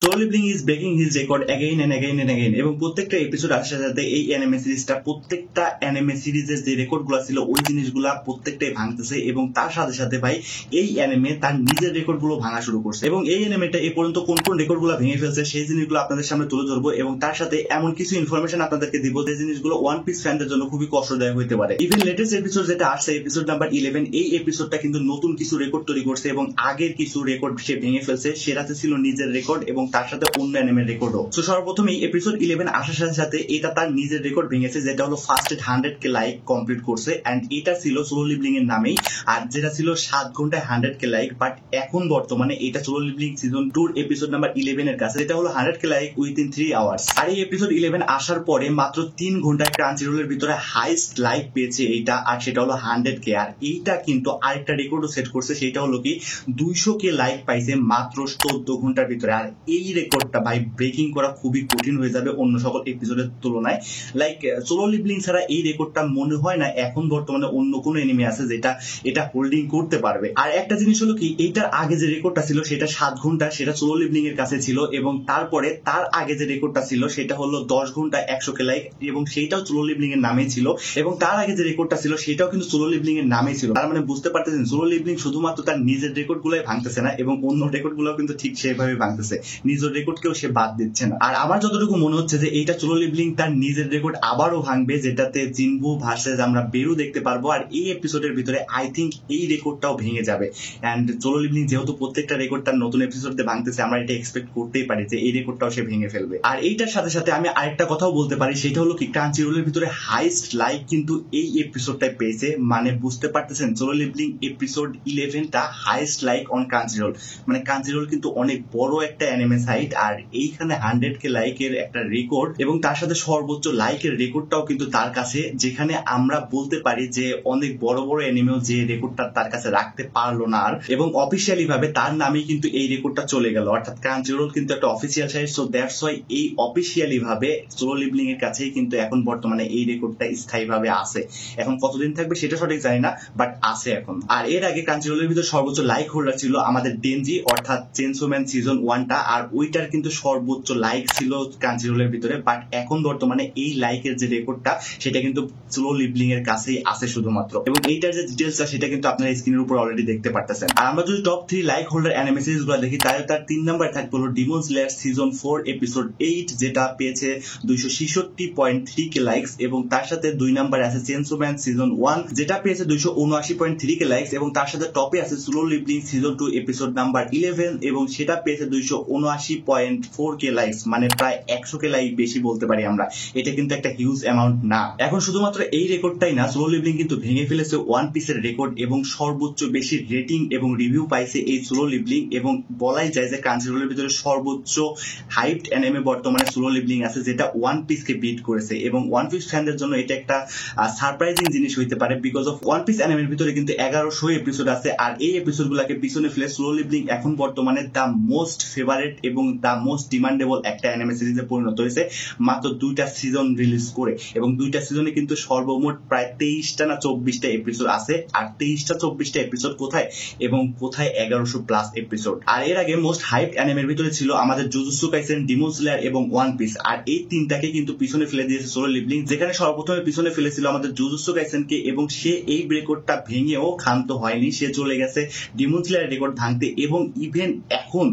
Solo leveling is breaking his record again and again and again, এবং প্রত্যেকটা episode আসার সাথে এই অ্যানিমে সিরিজটা প্রত্যেকটা অ্যানিমে সিরিজের যে রেকর্ডগুলো ছিল ওই জিনিসগুলা প্রত্যেকটাই ভাঙতেছে, এবং তার সাথে সাথে ভাই এই অ্যানিমে তার নিজের রেকর্ডগুলো ভাঙা শুরু করছে, এবং এই অ্যানিমেটা এ পর্যন্ত কোন কোন রেকর্ডগুলো ভেঙে ফেলছে সেই জিনিসগুলো আপনাদের সামনে তুলে ধরবো, এবং তার সাথে এমন কিছু ইনফরমেশন আপনাদেরকে দিব যে জিনিসগুলো ওয়ান পিস ফ্যানদের জন্য খুবই কষ্টদায়ক হতে পারে। ইভেন লেটেস্ট এপিসোড যেটা আসছে, এপিসোড নাম্বার 11, এই এপিসোডটা কিন্তু নতুন কিছু রেকর্ড তৈরি করছে, এবং আগের কিছু রেকর্ড সে ভেঙে ফেলছে। সেটাতে ছিল নিজের রেকর্ড এবং তার সাথে অন্য অ্যানিমের রেকর্ডও। তো সর্বপ্রথমেই এপিসোড 11 আসার সাথে সাথে এটা তার নিজের রেকর্ড ভেঙেছে, যেটা হলো ফার্স্ট 100K লাইক কমপ্লিট করছে, এন্ড এটা ছিল সোলো লিভলিং এর নামেই, আর যেটা ছিল 7 ঘন্টায় 100K লাইক। বাট এখন বর্তমানে এটা সোলো লিভলিং সিজন 2 এপিসোড নাম্বার 11 এর কাছে, যেটা হলো 100K লাইক উইদিন 3 আওয়ার্স। আর এই এপিসোড 11 আসার পরে মাত্র 3 ঘন্টায় ক্রাঞ্চিরোলের ভিতরে হাইস্ট লাইক পেয়েছে এইটা, আর সেটা হলো 100K। আর এইটা কিন্তু আরেকটা রেকর্ডও সেট করছে, সেটা হলো কি 200K লাইক পাইছে মাত্র 14 ঘন্টার ভিতরে। আর এই রেকর্ডটা ভাই ব্রেকিং করা খুবই কঠিন হয়ে যাবে অন্য সকল এপিসোডের তুলনায়। লাইক সোলো লিভলিং ছাড়া এই রেকর্ডটা মনে হয় না এখন বর্তমানে অন্য কোনো এনিমে আছে যেটা এটা হোল্ডিং করতে পারবে। আর একটা জিনিস হলো কি, এইটার আগে যে রেকর্ডটা ছিল সেটা 7 ঘন্টা, সেটা সোলো লিভলিং এর কাছে ছিল, এবং তারপরে তার আগে যে রেকর্ডটা ছিল সেটা হলো 10 ঘন্টা 100K লাইক, এবং সেইটাও সোলো লিভলিং এর নামে ছিল, এবং তার আগে যে রেকর্ডটা ছিল সেটাও কিন্তু সোলো লিভলিং এর নামে ছিল। তার মানে বুঝতে পারতেছেন সোলো লিভলিং শুধুমাত্র তার নিজের রেকর্ড গুলাই ভাঙতেছে না, এবং অন্য রেকর্ড গুলো কিন্তু ঠিক সেভাবে ভাঙতেছে, নিজের রেকর্ডকেও সে বাদ দিচ্ছে না। আর আমার যতটুকু মনে হচ্ছে যে এইটা সোলো লিভলিং তার নিজের রেকর্ড আবারও ভাঙবে, যেটাতে জিনবু ভার্সেস আমরা বেরু দেখতে পারবো। আর এই এপিসোডের ভিতরে আই থিঙ্ক এই রেকর্ডটাও ভেঙে যাবে, এন্ড সোলো লিভলিং যেহেতু প্রত্যেকটা রেকর্ড তার নতুন এপিসোডে ভাঙতেছে, আমরা এটা এক্সপেক্ট করতেই পারি যে এই রেকর্ডটাও সে ভেঙে ফেলবে। আর এইটার সাথে সাথে আমি আরেকটা কথাও বলতে পারি, সেটা হলো কি ক্রাঞ্চিরোলের ভিতরে হাইস্ট লাইক কিন্তু এই এপিসোডটাই পেয়েছে। মানে বুঝতে পারতেছেন সোলো লিভলিং এপিসোড 11টা হাইস্ট লাইক অন ক্রাঞ্চিরোল। মানে ক্রাঞ্চিরোল কিন্তু অনেক বড় একটা অ্যানিমে সাইট, আর এইখানে 100K লাইকের একটা রেকর্ড, এবং তার সাথে সর্বোচ্চ লাইকের রেকর্ডটাও কিন্তু তার কাছে, যেখানে আমরা বলতে পারি যে অনেক বড় বড় অ্যানিমেও যে রেকর্ডটা তার কাছে রাখতে পারলো না। আর এবং অফিসিয়ালি ভাবে তার নামেই কিন্তু এই রেকর্ডটা চলে গেল, অর্থাৎ ক্রাঞ্চিরোল কিন্তু একটা official site. So that's why এই অফিসিয়ালি ভাবে সোলো লিভলিং এর কাছেই কিন্তু এখন বর্তমানে এই রেকর্ডটা স্থায়ী ভাবে আছে। এখন কতদিন থাকবে সেটা সঠিক জানি না, বাট আছে এখন। আর এর আগে ক্রাঞ্চিরোলের ভিতরে সর্বোচ্চ লাইক হোল্ডার ছিল আমাদের ডেনজি, অর্থাৎ চেইনসো ম্যান সিজন 1টা, আর ওইটার কিন্তু সর্বোচ্চ লাইক ছিল ক্রাঞ্চিরোলের ভিতরে। বাট এখন বর্তমানে এই লাইকের যে রেকর্ডটা সেটা কিন্তু সোলো লিভলিং এর কাছেই আছে শুধুমাত্র, এবং এইটার যে ডিটেলসটা সেটা কিন্তু আপনারা স্ক্রিনের উপর অলরেডি দেখতে পারতেছেন। আর আমরা যদি top 3 like holder anime series গুলো দেখি, তাহলে তার 3 নম্বরে থাকবে হলো ডিমন স্লেয়ার সিজন 4 এপিসোড 8, যেটা পেয়েছে 266.3K লাইকস, এবং তার সাথে 2 নম্বরে আছে চেইনসো ম্যান সিজন 1, যেটা পেয়েছে 279.3K লাইকস, এবং তার সাথে টপে আছে সোলো লিভলিং সিজন 2 এপিসোড নাম্বার 11, এবং সেটা পেয়েছে 279.4K লাইকস, মানে প্রায় 100K লাইক বেশি বলতে পারি আমরা। এটা কিন্তু একটা হিউজ অ্যামাউন্ট না। এখন শুধুমাত্র এই রেকর্ডটাই না, সোলো লিভলিং কিন্তু ভেঙে ফেলেছে ওয়ান পিসের রেকর্ড, এবং সর্বোচ্চ বেশি রেটিং এবং রিভিউ পাইছে এই সোলো লিভলিং, এবং বলাই যায় যে ক্রাঞ্চিরোলের ভিতরে সর্বোচ্চ হাইপড অ্যানিমে বর্তমানে সোলো লিভলিং আছে, যেটা ওয়ান পিসকে বিট করেছে। এবং ওয়ান পিস ফ্যানদের জন্য এটা একটা সারপ্রাইজিং জিনিস হইতে পারে, বিকজ অফ ওয়ান পিস অ্যানিমের ভিতরে কিন্তু 1100 এপিসোড আছে, আর এই এপিসোড গুলাকে পিছনে ফেলে সোলো লিভলিং এখন বর্তমানে দ্য মোস্ট ফেভারিট এবং দ্য মোস্ট ডিমান্ডেবল একটা অ্যানিমে সিরিজে পরিণত হয়েছে, মাত্র 2টা সিজন রিলিজ করে। এবং 2টা সিজনে কিন্তু সর্বমোট প্রায় 23টা না 24টা এপিসোড আছে, আর 23টা 24টা এপিসোড কোথায়, এবং কোথায় 1100 প্লাস এপিসোড। আর এর আগে মোস্ট হাইপড অ্যানিমের ভিতরে ছিল আমাদের জুজুৎসু কাইসেন, ডিমন স্লেয়ার এবং ওয়ান পিস, আর এই তিনটাকে কিন্তু পিছনে ফেলে দিয়েছে সোলো লিভলিং, যেখানে সর্বপ্রথমে পিছনে ফেলেছিল আমাদের জুজুৎসু কাইসেনকে, এবং সে এই রেকর্ডটা ভেঙেও ক্ষান্ত হয়নি, সে চলে গেছে ডিমন স্লেয়ারের রেকর্ড ভাঙতে, এবং ইভেন এখন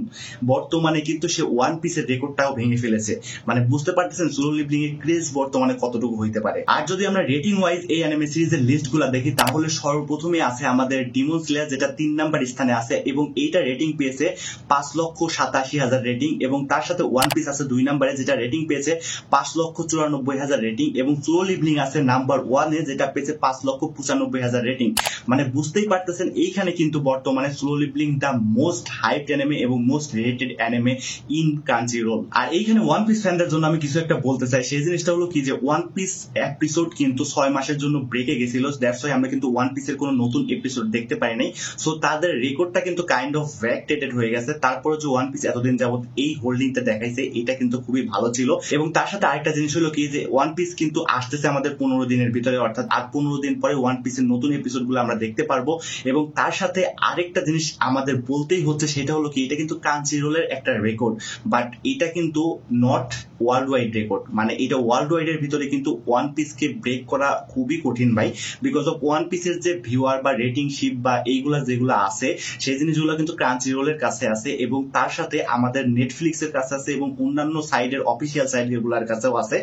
বর্তমানে কিন্তু সে ওয়ান পিসের রেকর্ডটাও ভেঙে ফেলেছে। মানে বুঝতে পারতেছেন সোলো লিভলিং এর ক্রেজ বর্তমানে কতটুকু হইতে পারে। আর যদি আমরা রেটিং ওয়াইজ এই অ্যানিমে সিরিজের লিস্ট গুলা দেখি, তাহলে সর্বপ্রথমে আছে আমাদের ডিমন স্লেয়ার, যেটা 3 নাম্বার স্থানে আছে, এবং এইটা রেটিং পেয়েছে 5,87,000 রেটিং, এবং তার সাথে ওয়ান পিস আছে 2 নাম্বারে, যেটা রেটিং পেয়েছে 5,94,000 রেটিং, এবং সোলো লিভলিং আছে নাম্বার 1-এ, যেটা পেয়েছে 5,95,000 রেটিং। মানে বুঝতেই পারতেছেন এইখানে কিন্তু বর্তমানে solo leveling the most hyped anime এবং most rated anime in Crunchyroll. আর এইখানে ওয়ান পিস ফ্যানদের জন্য আমি কিছু একটা বলতে চাই, সেই জিনিসটা হলো কি যে ওয়ান পিস এপিসোড কিন্তু 6 মাসের জন্য ব্রেকে গেছিল, দ্যাটস ওয়াই আমরা কিন্তু ওয়ান পিসের কোনো নতুন এপিসোড দেখতে পাই নাই। সো তাদের রেকর্ডটা কিন্তু কাইন্ড অফ ব্যাকডেটেড হয়ে গেছে। তারপরে যে ওয়ান পিস এতদিন যাবত এই হোল্ডিংটা দেখাইছে, এটা কিন্তু খুবই ভালো ছিল। এবং তার সাথে আরেকটা জিনিস হলো কি যে ওয়ান পিস কিন্তু আসতেছে আমাদের 15 দিনের ভিতরে, অর্থাৎ আর 15 দিন পরে ওয়ান পিসের নতুন এপিসোড গুলো আমরা দেখতে পারবো। এবং তার সাথে আরেকটা জিনিস আমাদের বলতেই হচ্ছে, সেটা হলো কি এটা কিন্তু ক্রাঞ্চিরোলের একটা রেকর্ড, বাট এটা কিন্তু নট ওয়ার্ল্ড ওয়াইড রেকর্ড। মানে এটা ওয়ার্ল্ড ওয়াইড এর ভিতরে কিন্তু ওয়ান পিসকে ব্রেক করা খুবই কঠিন ভাই, বিকজ অফ ওয়ান পিসের যে ভিউয়ার বা রেটিং শিপ বা এইগুলা যেগুলো আছে সেই জিনিসগুলো কিন্তু ক্রাঞ্চি রোলের কাছে আছে, এবং তার সাথে আমাদের নেটফ্লিক্স এর কাছে আছে, এবং অন্যান্য সাইডের অফিসিয়াল সাইড গুলার কাছেও আছে,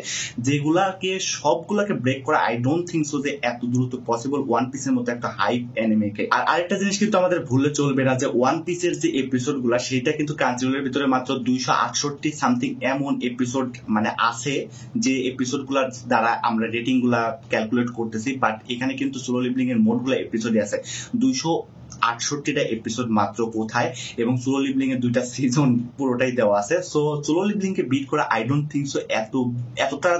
যেগুলাকে সবগুলাকে ব্রেক করা আই ডোন্ট থিঙ্ক সো যে এত দ্রুত পসিবল ওয়ান পিসের মতো একটা হাইপ অ্যানিমেকে। আর আরেকটা জিনিস কিন্তু আমাদের ভুলে চলবে না যে ওয়ান পিসের যে এপিসোড গুলা সেটা কিন্তু ক্রাঞ্চি রোলের ভিতরে মাত্র 268 সামথিং এমন এপিসোড মানে আছে, যে এপিসোড গুলার দ্বারা আমরা রেটিং গুলা ক্যালকুলেট করতেছি, বাট এখানে কিন্তু সোলো লিভলিং এর মোট গুলা এপিসোডই আছে 268টা এপিসোড মাত্র। কোথায়? এবং সোলো লিভলিং এর 2টা সিজন পুরোটাই দেওয়া আছে। সো সোলো লিভলিং কে বিট করা আই ডোন্ট থিঙ্ক সো এতটা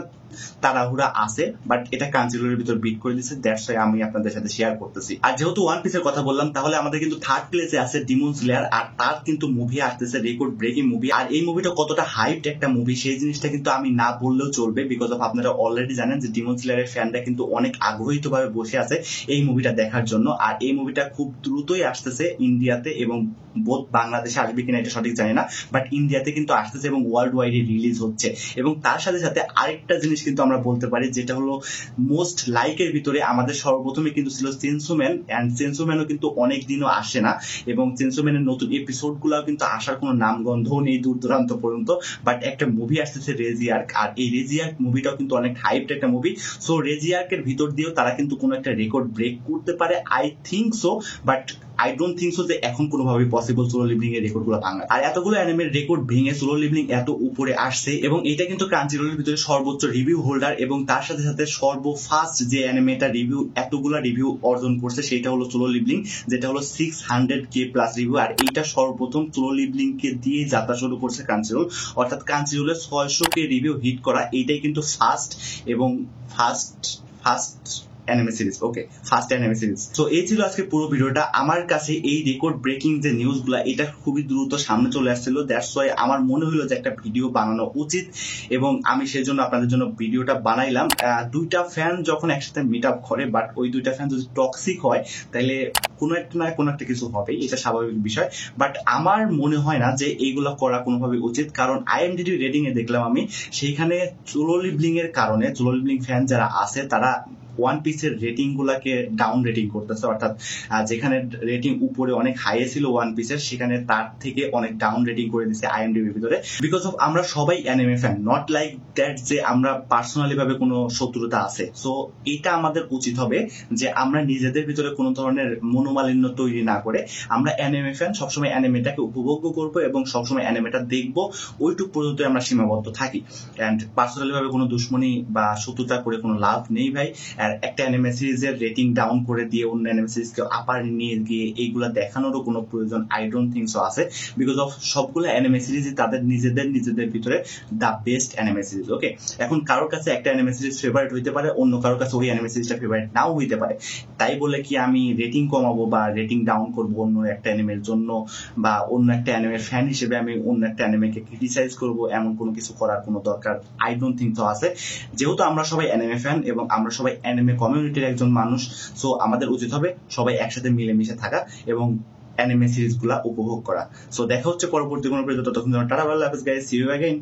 তাড়াহুড়া আছে, বাট এটা ক্রাঞ্চিরোলের ভিতর বিট করে দিচ্ছে, দ্যাটস ওয়াই আমি আপনাদের সাথে শেয়ার করতেছি। আর যেহেতু ওয়ান পিসের কথা বললাম, তাহলে আমাদের কিন্তু থার্ড প্লেসে আছে ডিমন স্লেয়ার, আর তার কিন্তু মুভি আসতেছে রেকর্ড ব্রেকিং মুভি। আর এই মুভিটা কতটা হাইপড একটা মুভি সেই জিনিসটা কিন্তু আমি না বললেও চলবে, বিকজ অফ আপনারা অলরেডি জানেন যে ডিমন স্লেয়ারের ফ্যানরা কিন্তু অনেক আগ্রহিত ভাবে বসে আছে এই মুভিটা দেখার জন্য। আর এই মুভিটা খুব দ্রুতই আসতেছে ইন্ডিয়াতে, এবং বোধ বাংলাদেশে আসবে কিনা এটা সঠিক জানি না, বাট ইন্ডিয়াতে কিন্তু আসতেছে এবং ওয়ার্ল্ড ওয়াইডে রিলিজ হচ্ছে। এবং তার সাথে সাথে আরেকটা জিনিস কিন্তু আমরা বলতে পারি, যেটা হলো মোস্ট লাইকের ভিতরে আমাদের সর্বপ্রথমে কিন্তু ছিল চেনসো ম্যান, এন্ড চেনসো ম্যানও কিন্তু অনেক দিনও আসে না, এবং চেনসো ম্যানের নতুন এপিসোড গুলাও কিন্তু আসার কোনো নামগন্ধও নেই দূর দূরান্ত পর্যন্ত। বাট একটা মুভি আসতেছে রেজিয়ার্ক, আর এই রেজিয়ার্ক মুভিটাও কিন্তু অনেক হাইপড একটা মুভি। সো রেজিয়ার্কের ভিতর দিয়েও তারা কিন্তু কোনো একটা রেকর্ড ব্রেক করতে পারে I think so, but I don't think so যে এখন কোনোভাবে পসিবল সোলো লিভলিং এর রেকর্ড গুলো ভাঙা। আর এতগুলো অ্যানিমের রেকর্ড ভেঙে সোলো লিভলিং এত উপরে আসছে, এবং এটা কিন্তু ক্রাঞ্চিরোলের ভিতরে সর্বোচ্চ রিভিউ হোল্ডার, এবং তার সাথে সাথে সর্বফাস্ট যে অ্যানিমেটা রিভিউ এতগুলা রিভিউ অর্জন করছে সেটা হলো সোলো লিভলিং, যেটা হলো 600K প্লাস রিভিউ। আর এইটা সর্বপ্রথম সোলো লিভলিং কে দিয়ে যাত্রা শুরু করছে ক্রাঞ্চিরোল, অর্থাৎ ক্রাঞ্চিরোলের 600K রিভিউ হিট করা এইটাই কিন্তু ফার্স্ট এবং ফার্স্ট অ্যানিমে সিরিজ। ওকে, ফার্স্ট অ্যানিমে সিরিজ। তো এই ছিল আজকে পুরো ভিডিওটা। আমার কাছে এই রেকর্ড ব্রেকিং যে নিউজ গুলা এটা খুবই দ্রুত সামনে চলে আসছিল, দ্যাটস ওয়াই আমার মনে হলো যে একটা ভিডিও বানানো উচিত, এবং আমি সেজন্য আপনাদের জন্য ভিডিওটা বানাইলাম। দুইটা ফ্যান যখন একসাথে মিট আপ করে, বাট ওই দুইটা ফ্যান যদি টক্সিক হয় তাহলে কোনো একটা না কোনো একটা কিছু হবে, এটা স্বাভাবিক বিষয়। বাট আমার মনে হয় না যে এইগুলা করা কোনোভাবে উচিত, কারণ IMDb রেটিং এ দেখলাম আমি সেইখানে সোলো লিভলিং এর কারণে সোলো লিভলিং ফ্যান যারা আছে তারা ওয়ান পিসের রেটিং গুলাকে ডাউন রেটিং করতেছে, অর্থাৎ যেখানে রেটিং উপরে অনেক হাই ছিল ওয়ান পিসের সেখানে তার থেকে অনেক ডাউন রেটিং করে দিচ্ছে IMDb ভিতরে, বিকজ অফ আমরা সবাই anime fan, not like that যে আমরা পার্সোনালি ভাবে কোনো শত্রুতা আছে। সো এটা আমাদের উচিত হবে যে আমরা নিজেদের ভিতরে কোনো ধরনের মনোমালিন্য তৈরি না করে আমরা অ্যানিমে ফ্যান সবসময় অ্যানিমেটাকে উপভোগ করবো এবং সবসময় অ্যানিমেটা দেখবো, ওইটুক পর্যন্ত আমরা সীমাবদ্ধ থাকি। অ্যান্ড পার্সোনালি ভাবে কোনো দুশ্মনী বা শত্রুতা করে কোনো লাভ নেই ভাই। আর একটা অ্যানিমে সিরিজের রেটিং ডাউন করে দিয়ে অন্য অ্যানিমে সিরিজকে আপার নিয়ে গিয়ে এইগুলা দেখানোরও কোনো প্রয়োজন আই ডোন্ট থিঙ্ক সো আছে, বিকজ অফ সবগুলো অ্যানিমে সিরিজই তাদের নিজেদের ভিতরে দ্য বেস্ট অ্যানিমে সিরিজ। ওকে, এখন কারোর কাছে একটা অ্যানিমে সিরিজ ফেভারিট হইতে পারে, অন্য কারোর কাছে ওই অ্যানিমে সিরিজটা ফেভারিট নাও হইতে পারে, তাই বলে কি আমি রেটিং কমাবো বা রেটিং ডাউন করবো অন্য একটা অ্যানিমের জন্য, বা অন্য একটা অ্যানিমের ফ্যান হিসেবে আমি অন্য একটা অ্যানিমেকে ক্রিটিসাইজ করবো, এমন কোনো কিছু করার কোনো দরকার আই ডোন্ট থিঙ্ক সো আছে। যেহেতু আমরা সবাই অ্যানিমে ফ্যান এবং আমরা সবাই অ্যানিমে কমিউনিটির একজন মানুষ, সো আমাদের উচিত হবে সবাই একসাথে মিলেমিশে থাকা এবং অ্যানিমে সিরিজ গুলা উপভোগ করা। সো দেখা হচ্ছে পরবর্তী কোনো ভিডিওতে, ততক্ষণ টাটা, আল্লাহ হাফেজ গাইস, সি ইউ অ্যাগেইন।